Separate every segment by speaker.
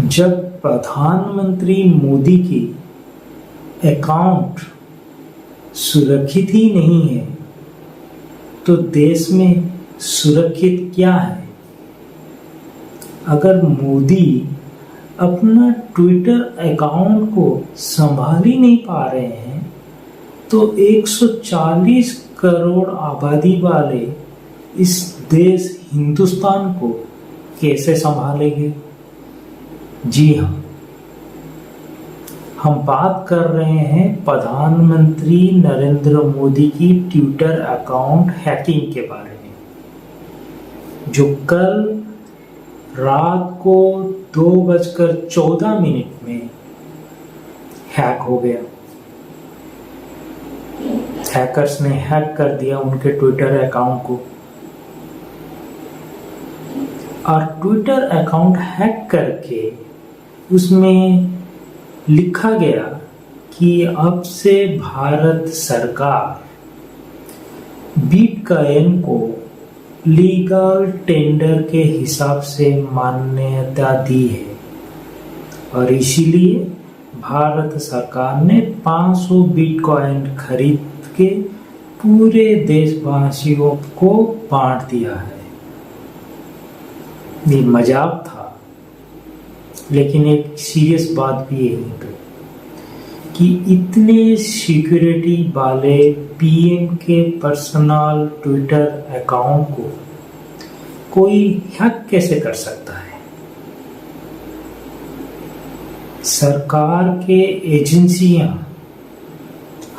Speaker 1: जब प्रधानमंत्री मोदी की अकाउंट सुरक्षित ही नहीं है तो देश में सुरक्षित क्या है? अगर मोदी अपना ट्विटर अकाउंट को संभाल ही नहीं पा रहे हैं तो 140 करोड़ आबादी वाले इस देश हिंदुस्तान को कैसे संभालेंगे? जी हाँ, हम बात कर रहे हैं प्रधानमंत्री नरेंद्र मोदी की ट्विटर अकाउंट हैकिंग के बारे में, जो कल रात को 2:14 में हैक हो गया। हैकर्स ने हैक कर दिया उनके ट्विटर अकाउंट को, और ट्विटर अकाउंट हैक करके उसमें लिखा गया कि अब से भारत सरकार बिटकॉइन को लीगल टेंडर के हिसाब से मान्यता दी है, और इसीलिए भारत सरकार ने 500 बिटकॉइन खरीद के पूरे देशवासियों को बांट दिया है। ये मजाक था, लेकिन एक सीरियस बात भी है यहीं पे कि इतने सिक्योरिटी वाले पीएम के पर्सनल ट्विटर अकाउंट को कोई हैक कैसे कर सकता है? सरकार के एजेंसियां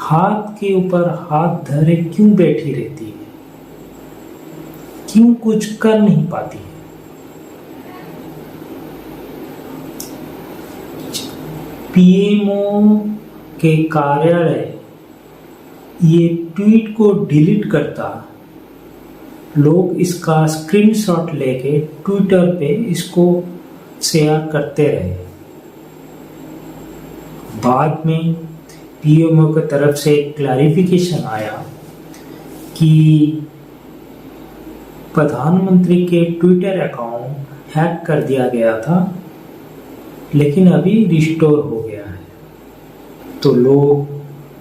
Speaker 1: हाथ के ऊपर हाथ धरे क्यों बैठी रहती है? क्यों कुछ कर नहीं पाती है? पीएमओ के कार्यालय ये ट्वीट को डिलीट करता, लोग इसका स्क्रीनशॉट लेके ट्विटर पे इसको शेयर करते रहे। बाद में पीएमओ की तरफ से एक क्लैरिफिकेशन आया कि प्रधानमंत्री के ट्विटर अकाउंट हैक कर दिया गया था, लेकिन अभी रिस्टोर हो गया है। तो लोग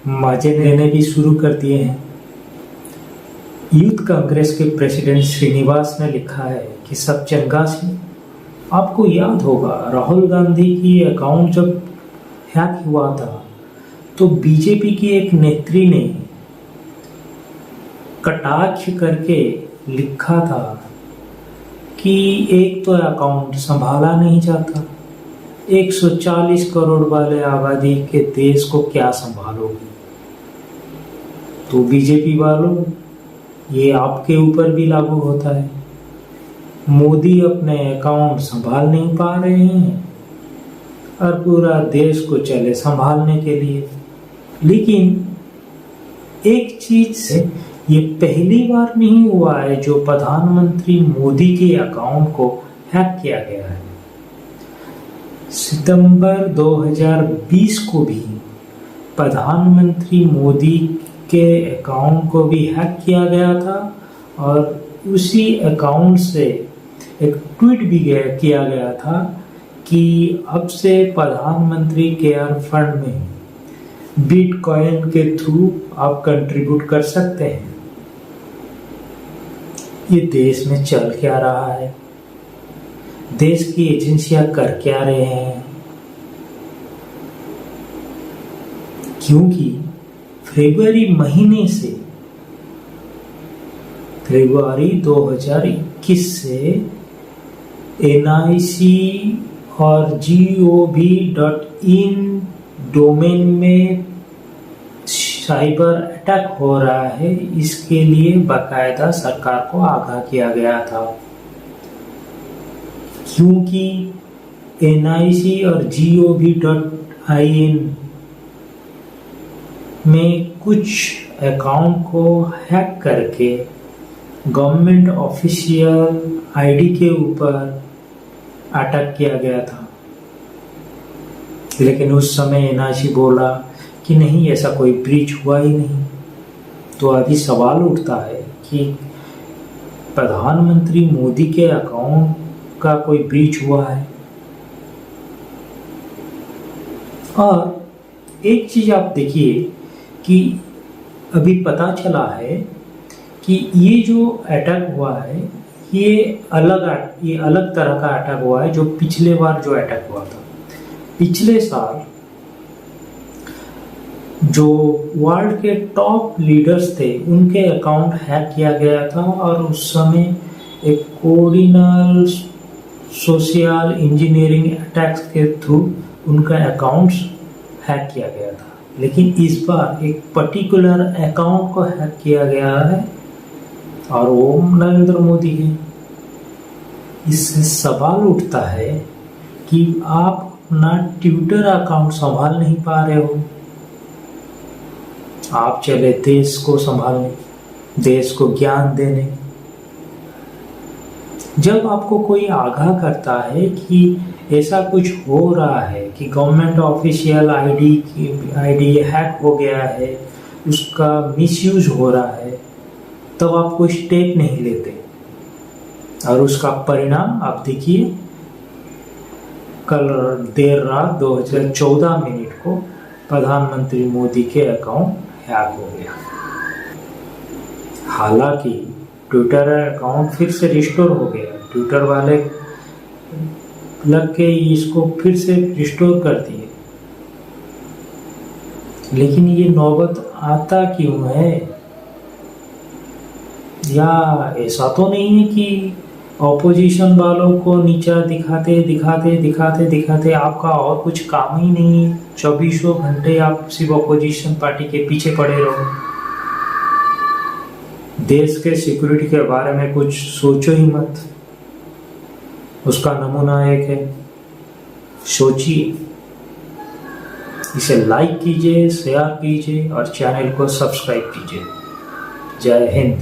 Speaker 1: मजे लेने भी शुरू कर दिए हैं। यूथ कांग्रेस के प्रेसिडेंट श्रीनिवास ने लिखा है कि सब चंगा सी। आपको याद होगा राहुल गांधी की अकाउंट जब हैक हुआ था तो बीजेपी की एक नेत्री ने कटाक्ष करके लिखा था कि एक तो अकाउंट संभाला नहीं जाता, 140 करोड़ वाले आबादी के देश को क्या संभालोगे? तो बीजेपी वालों, ये आपके ऊपर भी लागू होता है। मोदी अपने अकाउंट संभाल नहीं पा रहे हैं और पूरा देश को चले संभालने के लिए। लेकिन एक चीज से ये पहली बार नहीं हुआ है जो प्रधानमंत्री मोदी के अकाउंट को हैक किया गया है। सितंबर 2020 को भी प्रधानमंत्री मोदी के अकाउंट को भी हैक किया गया था, और उसी अकाउंट से एक ट्वीट भी किया गया था कि अब से प्रधानमंत्री केयर फंड में बिटकॉइन के थ्रू आप कंट्रीब्यूट कर सकते हैं। ये देश में चल क्या रहा है? देश की एजेंसियां कर क्या रहे हैं? क्योंकि फरवरी महीने से, फरवरी 2021 से NIC और gov.in डोमेन में साइबर अटैक हो रहा है। इसके लिए बाकायदा सरकार को आगाह किया गया था, क्योंकि NIC और gov.in में कुछ अकाउंट को हैक करके गवर्नमेंट ऑफिशियल आईडी के ऊपर अटैक किया गया था। लेकिन उस समय NIC बोला कि नहीं, ऐसा कोई ब्रीच हुआ ही नहीं। तो अभी सवाल उठता है कि प्रधानमंत्री मोदी के अकाउंट का कोई ब्रीच हुआ है? और एक चीज आप देखिए कि अभी पता चला है कि ये जो अटैक हुआ है ये अलग तरह का अटैक हुआ है जो पिछले बार जो अटैक हुआ था। पिछले साल जो वर्ल्ड के टॉप लीडर्स थे उनके अकाउंट हैक किया गया था और उस समय एक कोऑर्डिनल सोशल इंजीनियरिंग अटैक्स के थ्रू उनका अकाउंट्स हैक किया गया था। लेकिन इस बार एक पर्टिकुलर अकाउंट को हैक किया गया है और वो नरेंद्र मोदी है। इससे सवाल उठता है कि आप अपना ट्विटर अकाउंट संभाल नहीं पा रहे हो। आप चले देश को संभालने, देश को ज्ञान देने। जब आपको कोई आगाह करता है कि ऐसा कुछ हो रहा है कि गवर्नमेंट ऑफिशियल आईडी हैक हो गया है, उसका मिसयूज हो रहा है, तब आप कोई स्टेप नहीं लेते और उसका परिणाम आप देखिए। कल देर रात 2014 मिनट को प्रधानमंत्री मोदी के अकाउंट हैक हो गया। हालांकि ट्विटर अकाउंट फिर से रिस्टोर हो गया, ट्विटर वाले लग के इसको फिर से रिस्टोर कर दिए। लेकिन ये नौबत आता क्यों है? या ऐसा तो नहीं है कि ऑपोजिशन वालों को नीचा दिखाते आपका और कुछ काम ही नहीं है, 24 घंटे आप सिर्फ ऑपोजिशन पार्टी के पीछे पड़े रहो। देश के सिक्योरिटी के बारे में कुछ सोचो ही मत। उसका नमूना एक है, सोचिए। इसे लाइक कीजिए, शेयर कीजिए और चैनल को सब्सक्राइब कीजिए। जय हिंद।